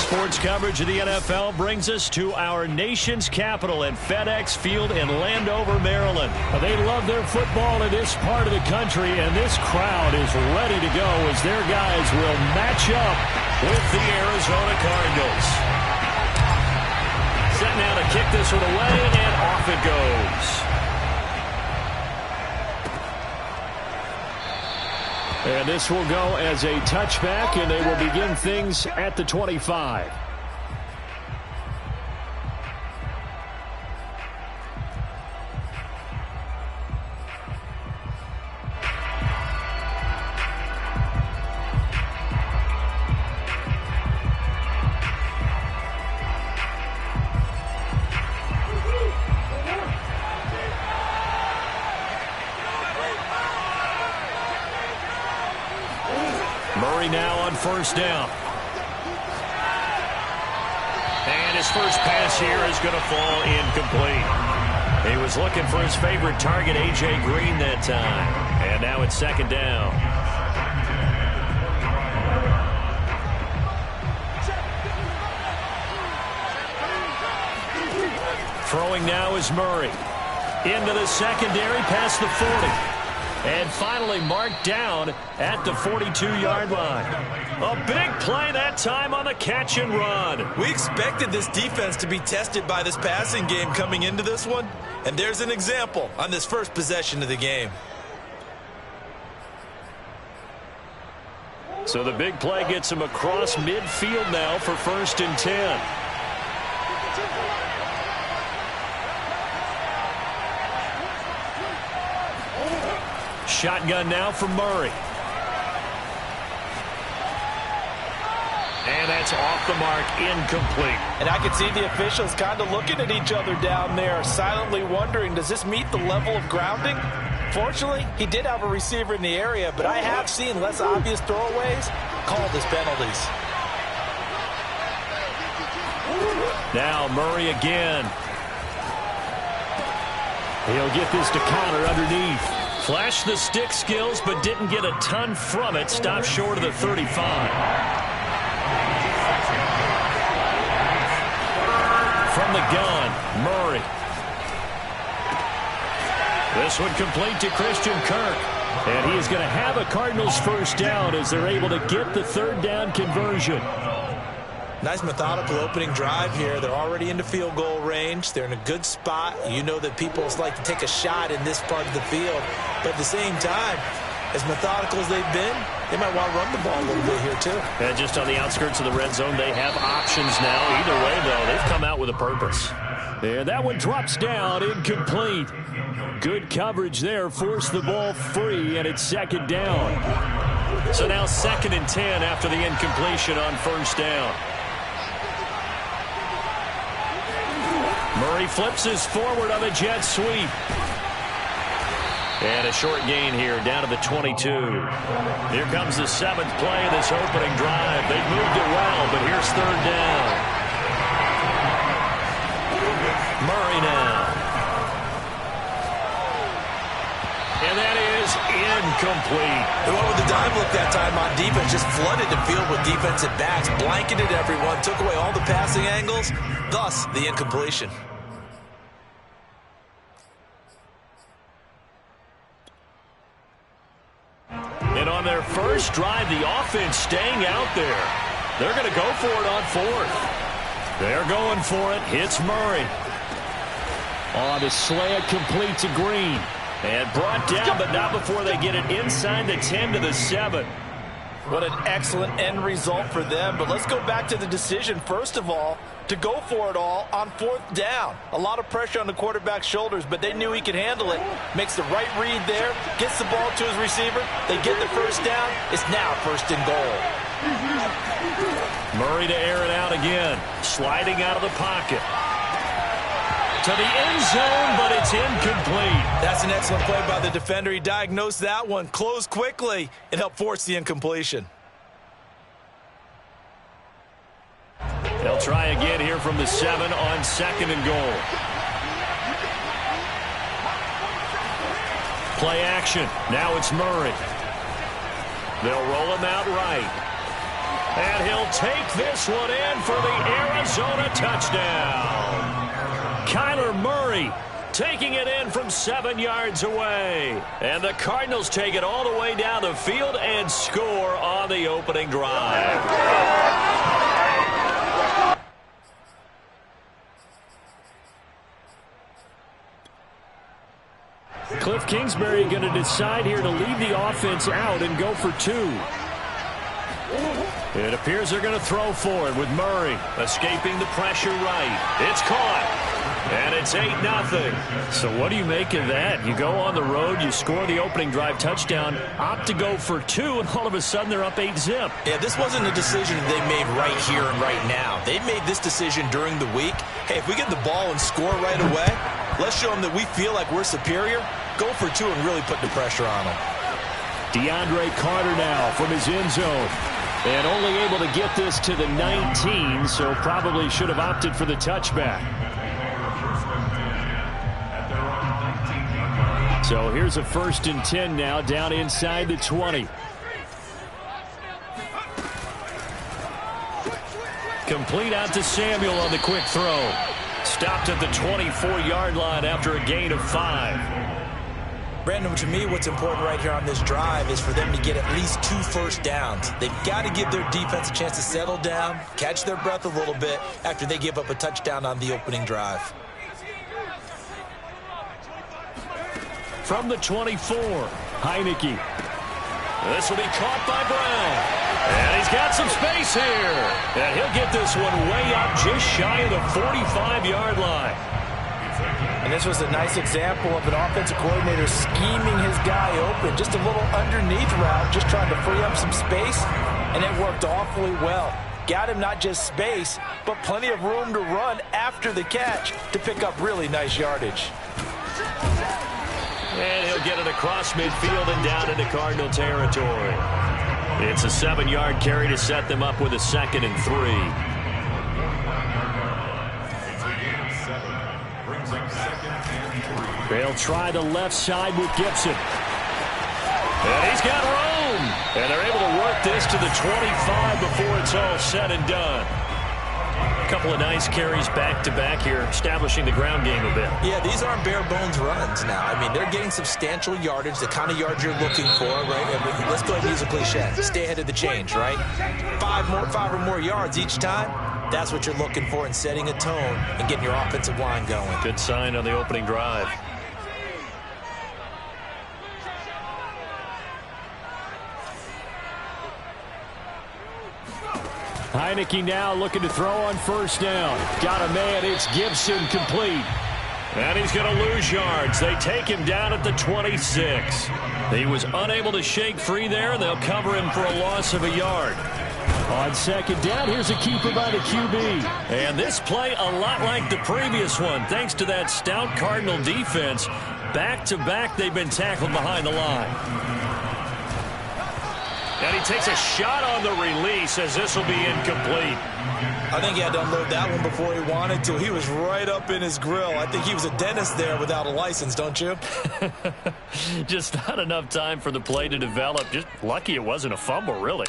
Sports coverage of the NFL brings us to our nation's capital at FedEx Field in Landover, Maryland. They love their football in this part of the country, and this crowd is ready to go as their guys will match up with the Arizona Cardinals. Set now to kick this one away, and off it goes. And this will go as a touchback, and they will begin things at the 25. Murray now on first down. And his first pass here is going to fall incomplete. He was looking for his favorite target, A.J. Green, that time. And now it's second down. Throwing now is Murray. Into the secondary, past the 40. And finally marked down at the 42-yard line. A big play that time on the catch and run. We expected this defense to be tested by this passing game coming into this one. And there's an example on this first possession of the game. So the big play gets him across midfield now for 1st and 10. Shotgun now for Murray. And that's off the mark, incomplete. And I could see the officials kind of looking at each other down there, silently wondering, does this meet the level of grounding? Fortunately, he did have a receiver in the area, but I have seen less obvious throwaways called as penalties. Now Murray again. He'll get this to Connor underneath. Flashed the stick skills, but didn't get a ton from it. Stopped short of the 35. From the gun, Murray. This one complete to Christian Kirk. And he is going to have a Cardinals first down as they're able to get the 3rd down conversion. Nice methodical opening drive here. They're already into field goal range. They're in a good spot. You know that people like to take a shot in this part of the field. But at the same time, as methodical as they've been, they might want to run the ball a little bit here too. And just on the outskirts of the red zone, they have options now. Either way, though, they've come out with a purpose. And that one drops down, incomplete. Good coverage there, forced the ball free, and it's 2nd down. So now 2nd and 10 after the incompletion on first down. Murray flips his forward on the jet sweep. And a short gain here down to the 22. Here comes the 7th play of this opening drive. They've moved it well, but here's 3rd down. Murray now. And that is incomplete. They went with the dime look that time on defense. Just flooded the field with defensive backs. Blanketed everyone. Took away all the passing angles. Thus, the incompletion. And on their first drive, the offense staying out there. They're going to go for it on 4th. They're going for it. Hits Murray. On the slant, complete to Green. And brought down, but not before they get it inside the 10 to the 7. What an excellent end result for them. But let's go back to the decision, first of all, to go for it all on 4th down. A lot of pressure on the quarterback's shoulders, but they knew he could handle it. Makes the right read there, gets the ball to his receiver. They get the first down. It's now 1st and goal. Murray to air it out again. Sliding out of the pocket. To the end zone, but it's incomplete. That's an excellent play by the defender. He diagnosed that one, closed quickly, and helped force the incompletion. They'll try again here from the 7 on 2nd and goal. Play action. Now it's Murray. They'll roll him out right. And he'll take this one in for the Arizona touchdown. Kyler Murray taking it in from 7 yards away. And the Cardinals take it all the way down the field and score on the opening drive. Cliff Kingsbury going to decide here to leave the offense out and go for 2. It appears they're going to throw for it with Murray escaping the pressure right. It's caught. And it's 8-0. So what do you make of that? You go on the road, you score the opening drive touchdown, opt to go for 2, and all of a sudden they're up 8-zip. Yeah, this wasn't a decision they made right here and right now. They made this decision during the week. Hey, if we get the ball and score right away, let's show them that we feel like we're superior. Go for 2 and really put the pressure on them. DeAndre Carter now from his end zone. And only able to get this to the 19, so probably should have opted for the touchback. So here's a 1st and 10 now, down inside the 20. Complete out to Samuel on the quick throw. Stopped at the 24-yard line after a gain of 5. Brandon, to me, what's important right here on this drive is for them to get at least 2 first downs. They've got to give their defense a chance to settle down, catch their breath a little bit after they give up a touchdown on the opening drive. From the 24, Heineke. this will be caught by Brown. And he's got some space here. And he'll get this one way up just shy of the 45-yard line. And this was a nice example of an offensive coordinator scheming his guy open. Just a little underneath route, just trying to free up some space. And it worked awfully well. Got him not just space, but plenty of room to run after the catch to pick up really nice yardage. And he'll get it across midfield and down into Cardinal territory. It's a 7-yard carry to set them up with a 2nd and 3. They'll try the left side with Gibson. And he's got room. And they're able to work this to the 25 before it's all said and done. A couple of nice carries back-to-back here, establishing the ground game a bit. Yeah, these aren't bare-bones runs now. I mean, they're getting substantial yardage, the kind of yards you're looking for, right? I mean, let's go ahead and use a cliche. Stay ahead of the change, right? 5 or more yards each time. That's what you're looking for in setting a tone and getting your offensive line going. Good sign on the opening drive. Heineke now looking to throw on 1st down. Got a man, it's Gibson, complete. And he's going to lose yards. They take him down at the 26. He was unable to shake free there. They'll cover him for a loss of a yard. On 2nd down, here's a keeper by the QB. And this play a lot like the previous one, thanks to that stout Cardinal defense. Back-to-back, they've been tackled behind the line. And he takes a shot on the release as this will be incomplete. I think he had to unload that one before he wanted to. He was right up in his grill. I think he was a dentist there without a license, don't you? Just not enough time for the play to develop. Just lucky it wasn't a fumble, really.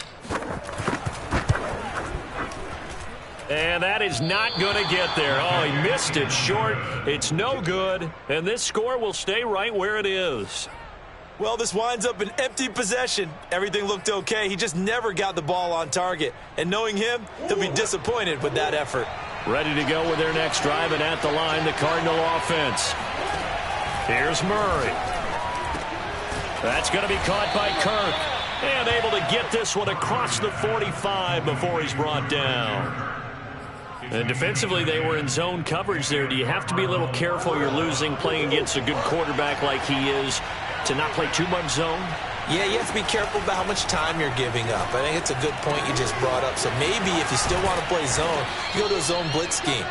And that is not going to get there. Oh, he missed it short. It's no good. And this score will stay right where it is. Well, this winds up in empty possession. Everything looked okay. He just never got the ball on target. And knowing him, he'll be disappointed with that effort. Ready to go with their next drive, and at the line, the Cardinal offense. Here's Murray. That's going to be caught by Kirk. And able to get this one across the 45 before he's brought down. And defensively, they were in zone coverage there. Do you have to be a little careful? You're losing, playing against a good quarterback like he is, to not play too much zone? Yeah, you have to be careful about how much time you're giving up. I think it's a good point you just brought up. So maybe if you still want to play zone, you go to a zone blitz scheme.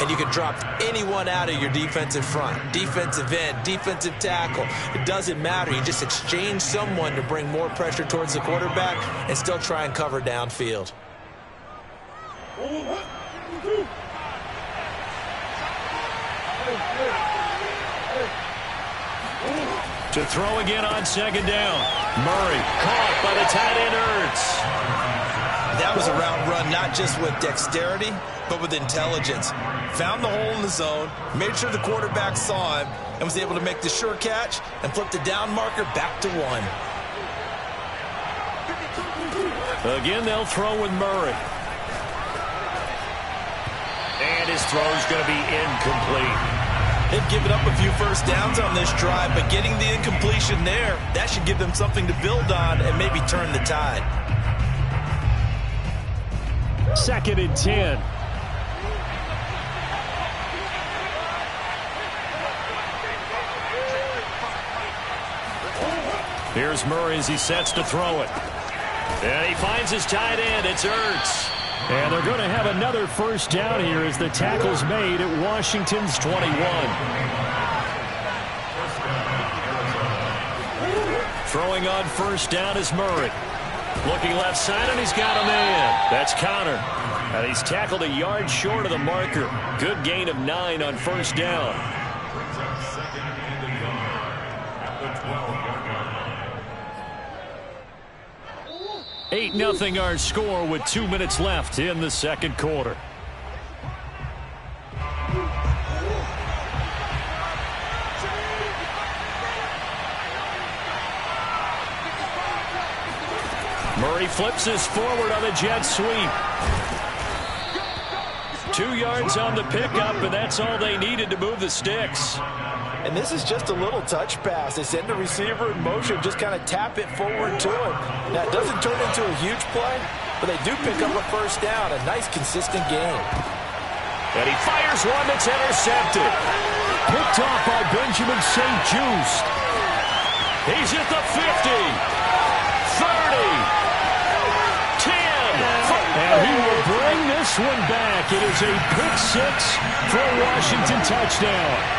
And you can drop anyone out of your defensive front. Defensive end, defensive tackle. It doesn't matter. You just exchange someone to bring more pressure towards the quarterback and still try and cover downfield. To throw again on 2nd down. Murray caught by the tight end Ertz. That was a round run, not just with dexterity, but with intelligence. Found the hole in the zone, made sure the quarterback saw him, and was able to make the sure catch and flip the down marker back to 1. Again, they'll throw with Murray. And his throw's going to be incomplete. They've given up a few first downs on this drive, but getting the incompletion there, that should give them something to build on and maybe turn the tide. 2nd and 10. Here's Murray as he sets to throw it. And he finds his tight end. It's Ertz. And they're going to have another first down here as the tackle's made at Washington's 21. Throwing on first down is Murray. Looking left side, and he's got a man. That's Connor. And he's tackled a yard short of the marker. Good gain of 9 on first down. 8-0 our score with 2 minutes left in the second quarter. Murray flips his forward on a jet sweep. 2 yards on the pickup, and that's all they needed to move the sticks. And this is just a little touch pass. They send the receiver in motion, just kind of tap it forward to him. Now, it doesn't turn into a huge play, but they do pick up a first down. A nice, consistent game. And he fires one that's intercepted. Picked off by Benjamin St-Juste. He's at the 50, 30, 10. And he will bring this one back. It is a pick 6 for a Washington touchdown.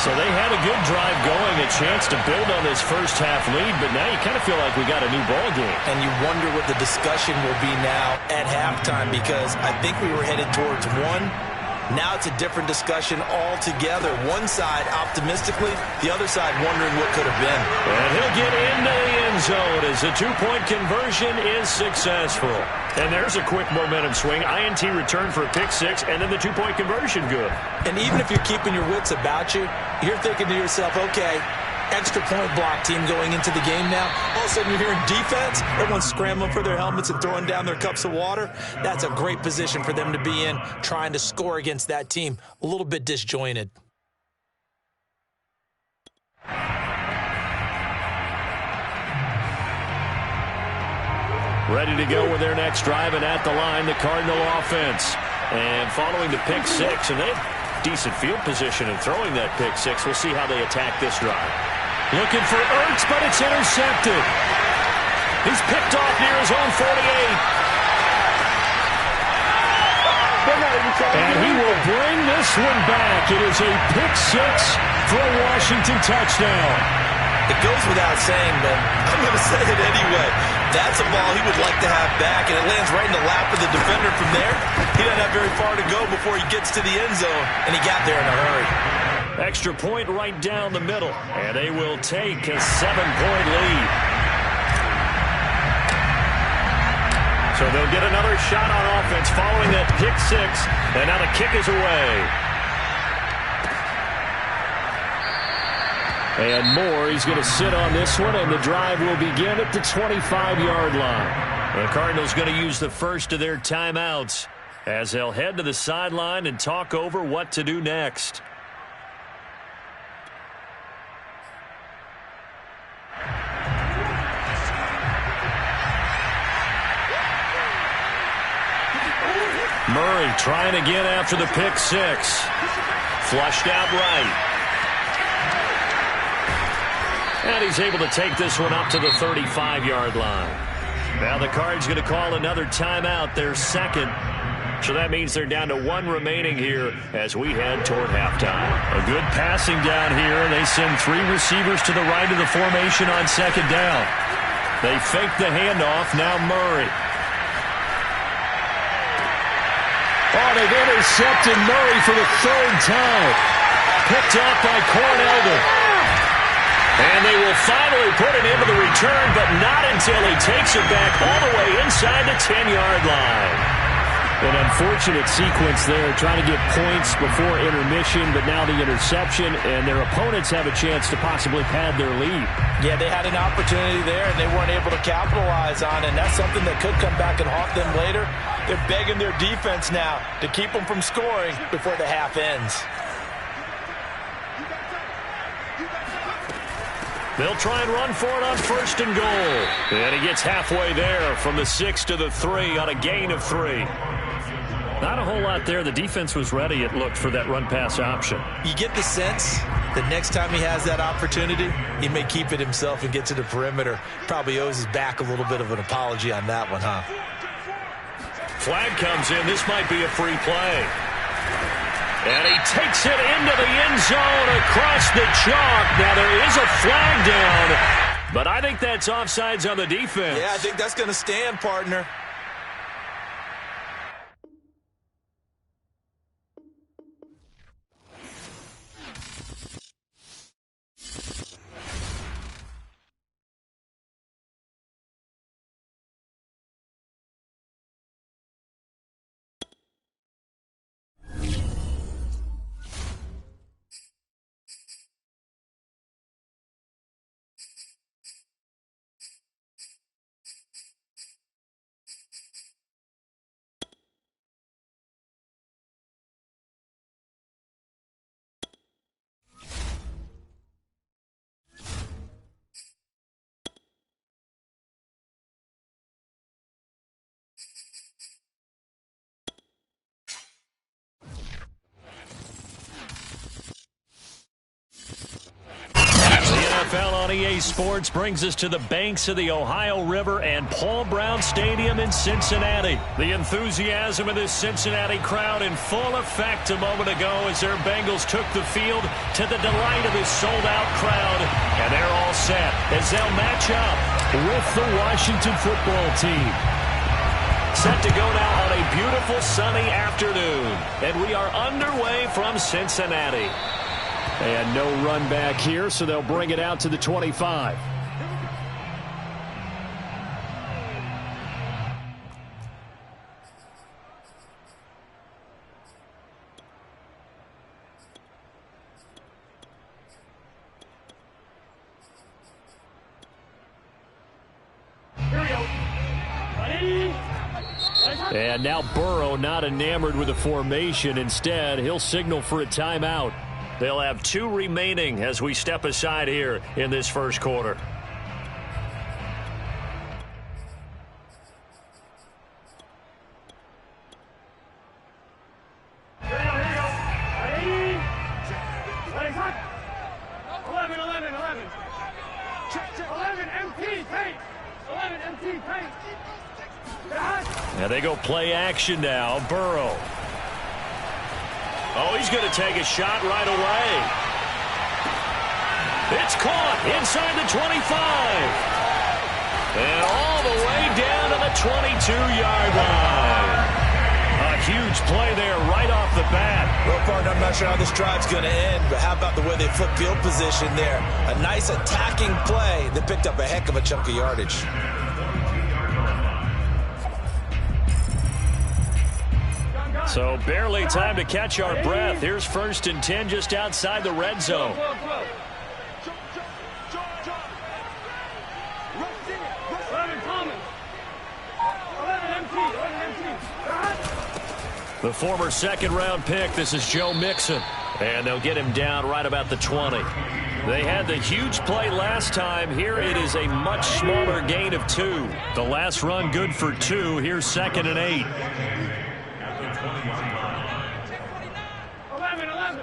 So they had a good drive going, a chance to build on this first half lead, but now you kind of feel like we got a new ball game. And you wonder what the discussion will be now at halftime, because I think we were headed towards 1. Now it's a different discussion altogether. One side optimistically, the other side wondering what could have been. And he'll get into the end zone as the 2-point conversion is successful. And there's a quick momentum swing. INT return for a pick 6, and then the 2-point conversion good. And even if you're keeping your wits about you, you're thinking to yourself, okay, extra point block team going into the game now. All of a sudden you're hearing defense. Everyone's scrambling for their helmets and throwing down their cups of water. That's a great position for them to be in, trying to score against that team. A little bit disjointed. Ready to go with their next drive, and at the line, the Cardinal offense. And following the pick 6, and they have decent field position in throwing that pick 6. We'll see how they attack this drive. Looking for Ertz, but it's intercepted. He's picked off near his own 48. And he will bring this one back. It is a pick 6 for a Washington touchdown. It goes without saying, but I'm going to say it anyway. That's a ball he would like to have back, and it lands right in the lap of the defender from there. He doesn't have very far to go before he gets to the end zone, and he got there in a hurry. Extra point right down the middle, and they will take a 7-point lead. So they'll get another shot on offense following that pick 6, and now the kick is away. And Moore, he's going to sit on this one, and the drive will begin at the 25-yard line. The Cardinals going to use the first of their timeouts as they'll head to the sideline and talk over what to do next. Murray trying again after the pick 6. Flushed out right. And he's able to take this one up to the 35-yard line. Now the Cards going to call another timeout, their second. So that means they're down to 1 remaining here as we head toward halftime. A good passing down here. They send 3 receivers to the right of the formation on second down. They fake the handoff. Now Murray. Oh, they've intercepted Murray for the 3rd time. Picked up by Cornelder. And they will finally put it into the return, but not until he takes it back all the way inside the 10-yard line. An unfortunate sequence there, trying to get points before intermission, but now the interception, and their opponents have a chance to possibly pad their lead. Yeah, they had an opportunity there, and they weren't able to capitalize on it, and that's something that could come back and haunt them later. They're begging their defense now to keep them from scoring before the half ends. They'll try and run for it on 1st and goal. And he gets halfway there from the 6 to the 3 on a gain of 3. Not a whole lot there. The defense was ready, it looked, for that run-pass option. You get the sense that next time he has that opportunity, he may keep it himself and get to the perimeter. Probably owes his back a little bit of an apology on that one, huh? Flag comes in. This might be a free play. And he takes it into the end zone across the chalk. Now there is a flag down, but I think that's offsides on the defense. Yeah, I think that's going to stand, partner. NFL on EA Sports brings us to the banks of the Ohio River and Paul Brown Stadium in Cincinnati. The enthusiasm of this Cincinnati crowd in full effect a moment ago as their Bengals took the field to the delight of this sold-out crowd. And they're all set as they'll match up with the Washington football team. Set to go now on a beautiful sunny afternoon. And we are underway from Cincinnati. And no run back here, so they'll bring it out to the 25. And now Burrow not enamored with the formation. Instead, he'll signal for a timeout. They'll have 2 remaining as we step aside here in this first quarter. Now they go play action now. Burrow. Oh, he's going to take a shot right away. It's caught inside the 25. And all the way down to the 22-yard line. A huge play there right off the bat. Well, partner, I'm not sure how this drive's going to end, but how about the way they flip field position there? A nice attacking play that picked up a heck of a chunk of yardage. So barely time to catch our breath. Here's 1st and 10 just outside the red zone. The former 2nd-round pick, this is Joe Mixon. And they'll get him down right about the 20. They had the huge play last time. Here it is a much smaller gain of 2. The last run good for 2. Here's 2nd and 8. 11.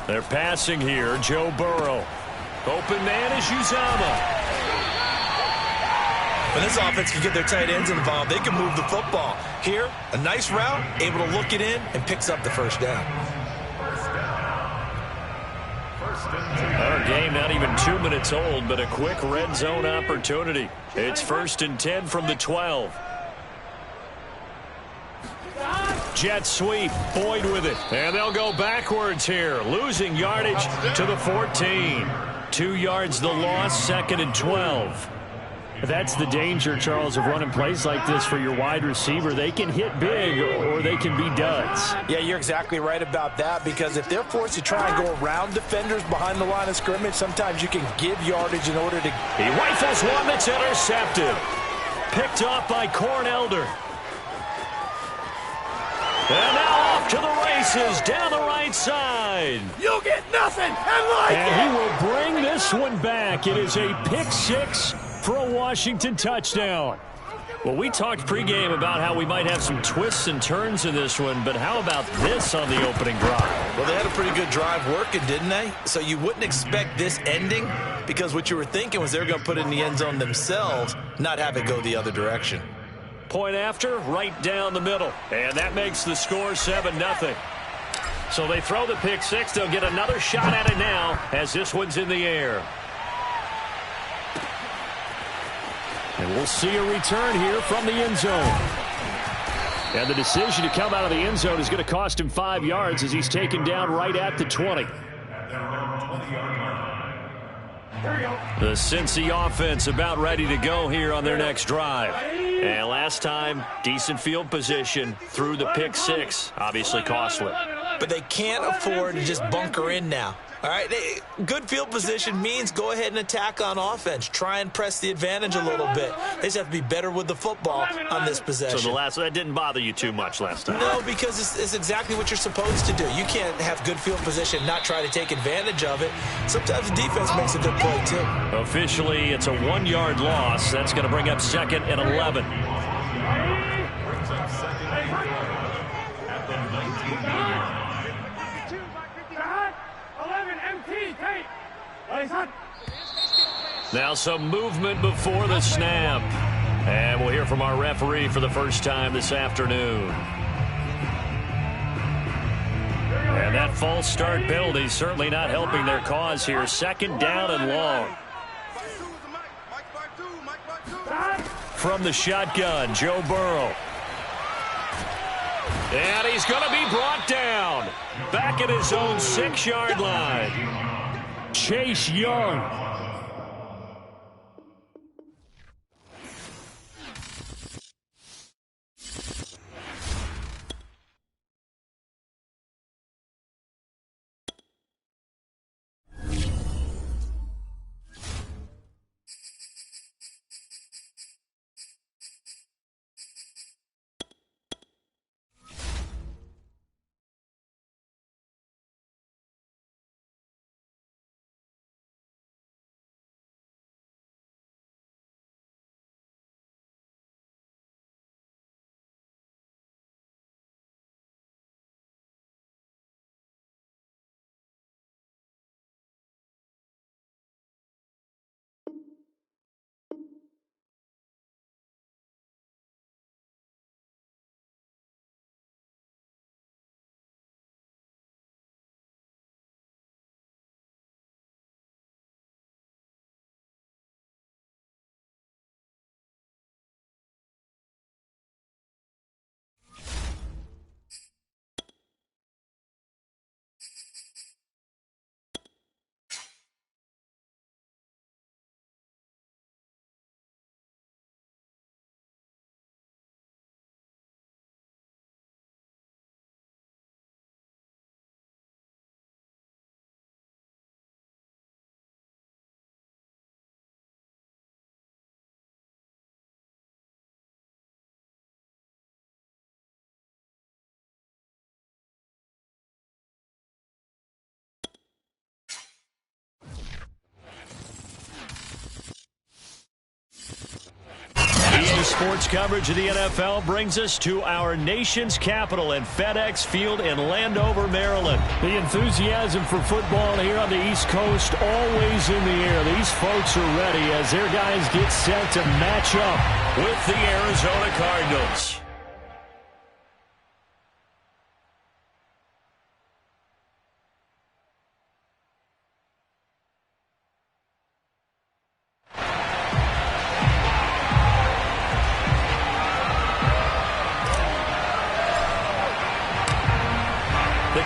They're passing here. Joe Burrow. Open man is Uzomah. When this offense can get their tight ends involved, they can move the football. Here, a nice route, able to look it in, and picks up the first down. Our game not even 2 minutes old, but a quick red zone opportunity. It's 1st and 10 from the 12. jet sweep. Boyd with it. And they'll go backwards here, losing yardage to the 14. 2 yards the loss, 2nd and 12. That's the danger, Charles, of running plays like this for your wide receiver. They can hit big or they can be duds. Yeah, you're exactly right about that, because if they're forced to try and go around defenders behind the line of scrimmage, sometimes you can give yardage in order to... He rifles one that's intercepted. Picked off by Corn Elder. And now off to the races down the right side. You'll get nothing and like it. And he will bring this one back. It is a pick six for a Washington touchdown. Well, we talked pregame about how we might have some twists and turns in this one, but how about this on the opening drive? Well, they had a pretty good drive working, didn't they? So you wouldn't expect this ending, because what you were thinking was they were going to put it in the end zone themselves, not have it go the other direction. Point after, right down the middle. And that makes the score 7-0. So they throw the pick six. They'll get another shot at it now as this one's in the air. And we'll see a return here from the end zone. And the decision to come out of the end zone is going to cost him 5 yards as he's taken down right at the 20. The Cincy offense about ready to go here on their next drive. And last time, decent field position through the pick six. Obviously costly. But they can't afford to just bunker in now. All right, good field position means go ahead and attack on offense. Try and press the advantage a little bit. They just have to be better with the football on this possession. So that didn't bother you too much last time? No, because it's exactly what you're supposed to do. You can't have good field position and not try to take advantage of it. Sometimes the defense makes a good play, too. Officially, it's a 1-yard loss. That's going to bring up 2nd and 11. Now some movement before the snap. And we'll hear from our referee for the first time this afternoon. And that false start penalty certainly not helping their cause here. 2nd down and long. From the shotgun, Joe Burrow. And he's going to be brought down. Back at his own 6-yard line. Chase Young. Sports coverage of the NFL brings us to our nation's capital in FedEx Field in Landover, Maryland. The enthusiasm for football here on the East Coast always in the air. These folks are ready as their guys get set to match up with the Arizona Cardinals.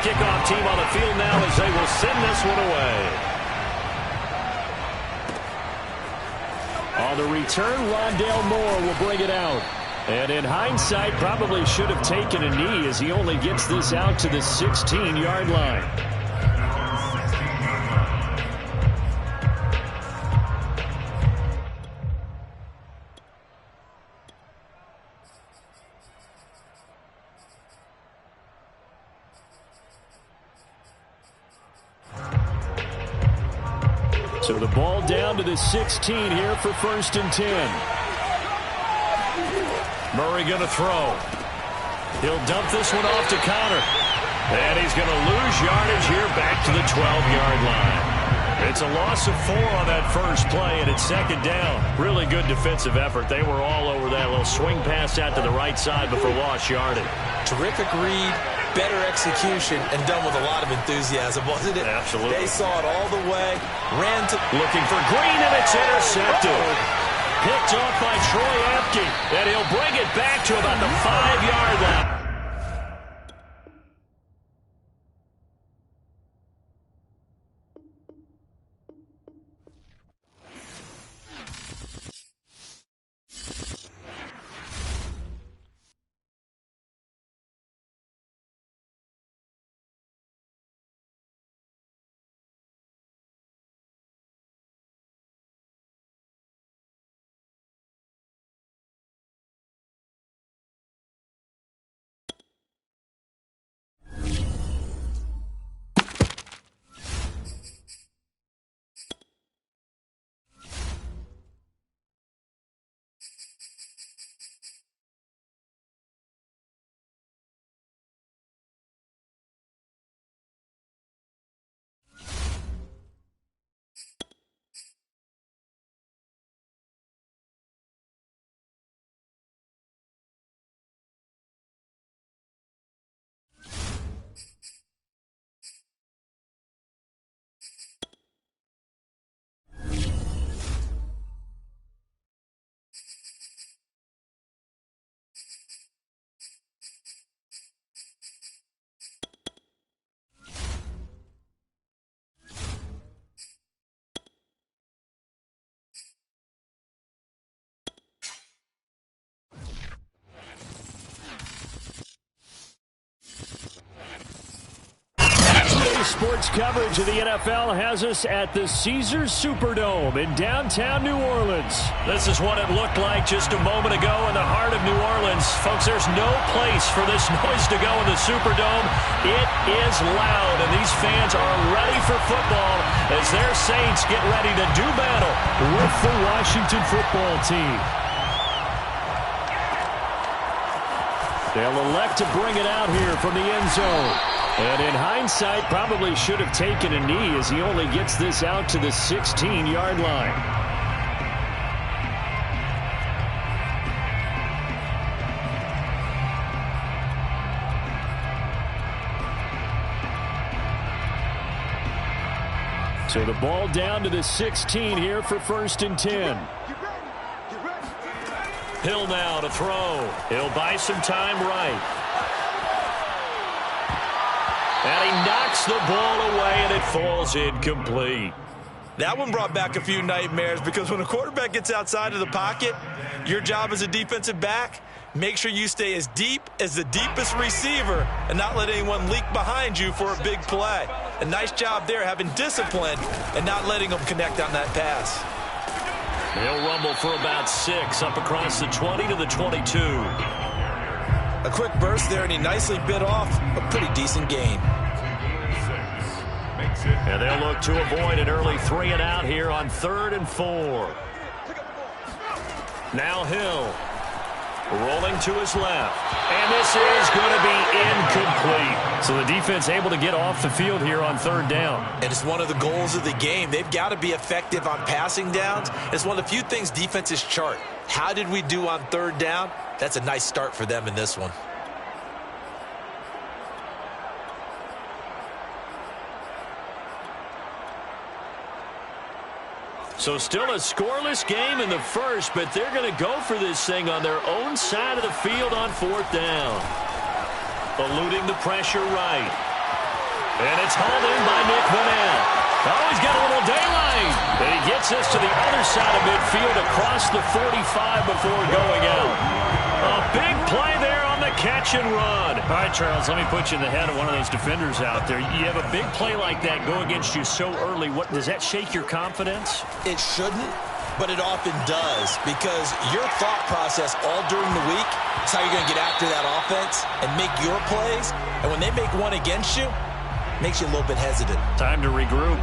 kickoff team on the field now as they will send this one away. On the return, Rondale Moore will bring it out. And in hindsight, probably should have taken a knee as he only gets this out to the 16-yard line. So the ball down to the 16 here for 1st and 10. Murray going to throw. He'll dump this one off to Conner. And he's going to lose yardage here back to the 12-yard line. It's a loss of 4 on that first play, and it's 2nd down. Really good defensive effort. They were all over that little swing pass out to the right side before lost yardage. Terrific read, better execution, and done with a lot of enthusiasm, wasn't it? Absolutely. They saw it all the way, ran to... Looking for Green, and it's intercepted. Picked off by Troy Apke, and he'll bring it back to about the 5-yard line. Sports coverage of the NFL has us at the Caesars Superdome in downtown New Orleans. This is what it looked like just a moment ago in the heart of New Orleans. Folks, there's no place for this noise to go in the Superdome. It is loud, and these fans are ready for football as their Saints get ready to do battle with the Washington football team. They'll elect to bring it out here from the end zone. And in hindsight, probably should have taken a knee as he only gets this out to the 16-yard line. So the ball down to the 16 here for 1st and 10. Hill now to throw. He'll buy some time right. And he knocks the ball away, and it falls incomplete. That one brought back a few nightmares because when a quarterback gets outside of the pocket, your job as a defensive back, make sure you stay as deep as the deepest receiver and not let anyone leak behind you for a big play. A nice job there having discipline and not letting them connect on that pass. They'll rumble for about 6 up across the 20 to the 22. A quick burst there, and he nicely bit off a pretty decent gain. And they'll look to avoid an early 3 and out here on 3rd and 4. Now Hill rolling to his left. And this is going to be incomplete. So the defense able to get off the field here on 3rd down. And it's one of the goals of the game. They've got to be effective on passing downs. It's one of the few things defenses chart. How did we do on 3rd down? That's a nice start for them in this one. So still a scoreless game in the first, but they're going to go for this thing on their own side of the field on 4th down. Eluding the pressure right. And it's hauled in by Nick Vannett. Oh, he's got a little daylight. And he gets us to the other side of midfield across the 45 before going out. A big play there on the catch and run. All right, Charles, let me put you in the head of one of those defenders out there. You have a big play like that go against you so early. What does that shake your confidence? It shouldn't, but it often does, because your thought process all during the week is how you're going to get after that offense and make your plays. And when they make one against you, it makes you a little bit hesitant. Time to regroup.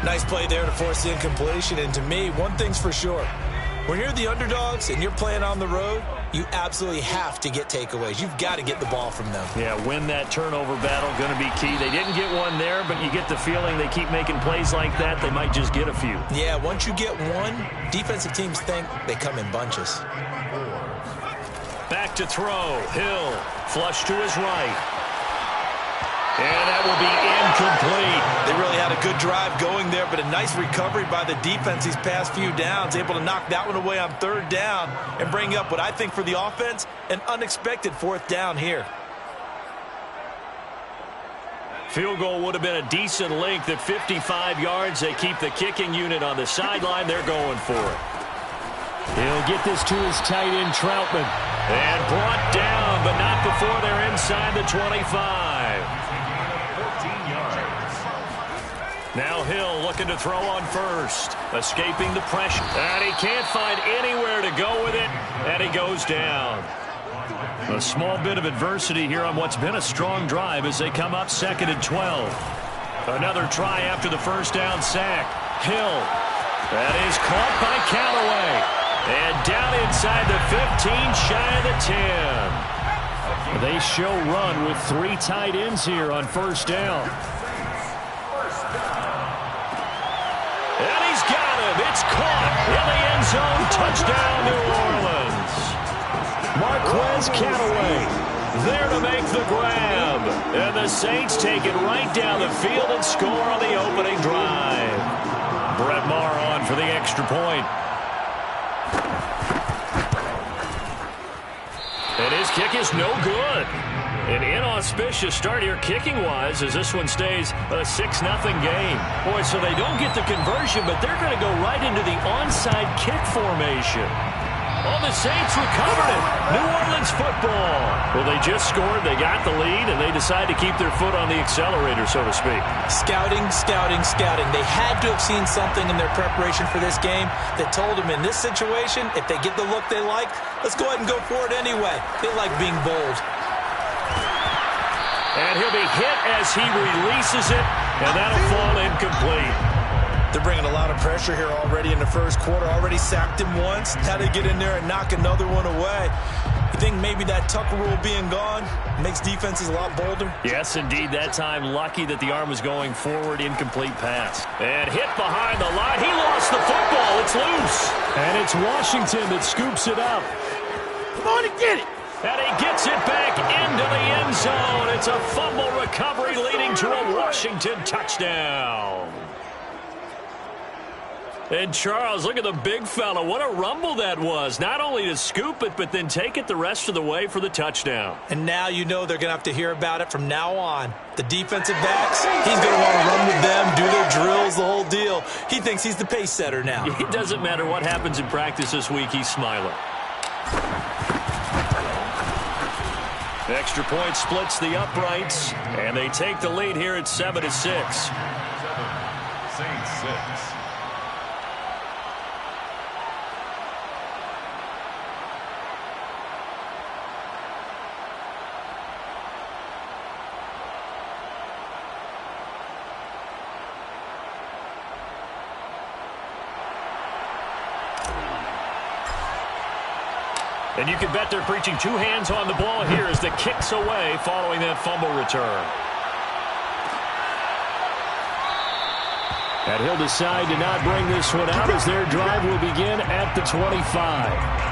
Nice play there to force the incompletion. And to me, one thing's for sure. When you're the underdogs and you're playing on the road, you absolutely have to get takeaways. You've got to get the ball from them. Yeah, win that turnover battle, going to be key. They didn't get one there, but you get the feeling they keep making plays like that, they might just get a few. Yeah, once you get one, defensive teams think they come in bunches. Back to throw. Hill, flush to his right. And that will be incomplete. They really had a good drive going there, but a nice recovery by the defense these past few downs, able to knock that one away on third down and bring up what I think for the offense, an unexpected fourth down here. Field goal would have been a decent length at 55 yards. They keep the kicking unit on the sideline. They're going for it. He'll get this to his tight end, Troutman. And brought down, but not before they're inside the 25. Now Hill looking to throw on first. Escaping the pressure. And he can't find anywhere to go with it. And he goes down. A small bit of adversity here on what's been a strong drive as they come up 2nd and 12. Another try after the first down sack. Hill. That is caught by Callaway. And down inside the 15, shy of the 10. They show run with 3 tight ends here on first down. And he's got him. It's caught in the end zone. Touchdown, New Orleans. Marquez Callaway there to make the grab. And the Saints take it right down the field and score on the opening drive. Brett Maher on for the extra point. And his kick is no good. An inauspicious start here kicking-wise as this one stays a 6-0 game. Boy, so they don't get the conversion, but they're going to go right into the onside kick formation. Oh, the Saints recovered it. New Orleans football. Well, they just scored, they got the lead, and they decide to keep their foot on the accelerator, so to speak. Scouting, scouting, scouting. They had to have seen something in their preparation for this game that told them in this situation, if they get the look they like, let's go ahead and go for it anyway. They like being bold. And he'll be hit as he releases it, and that'll fall incomplete. They're bringing a lot of pressure here already in the first quarter. Already sacked him once. Had to get in there and knock another one away. You think maybe that Tucker rule being gone makes defenses a lot bolder? Yes, indeed. That time, lucky that the arm was going forward. Incomplete pass. And hit behind the line. He lost the football. It's loose. And it's Washington that scoops it up. Come on and get it. And he gets it back into the end zone. It's a fumble recovery leading to a Washington touchdown. And Charles, look at the big fella. What a rumble that was. Not only to scoop it, but then take it the rest of the way for the touchdown. And now you know they're going to have to hear about it from now on. The defensive backs, he's going to want to run with them, do their drills, the whole deal. He thinks he's the pace setter now. It doesn't matter what happens in practice this week. He's smiling. Extra point splits the uprights, and they take the lead here at 7-6. Saints 6. And you can bet they're preaching 2 hands on the ball here as the kick's away following that fumble return. And he'll decide to not bring this one out as their drive will begin at the 25.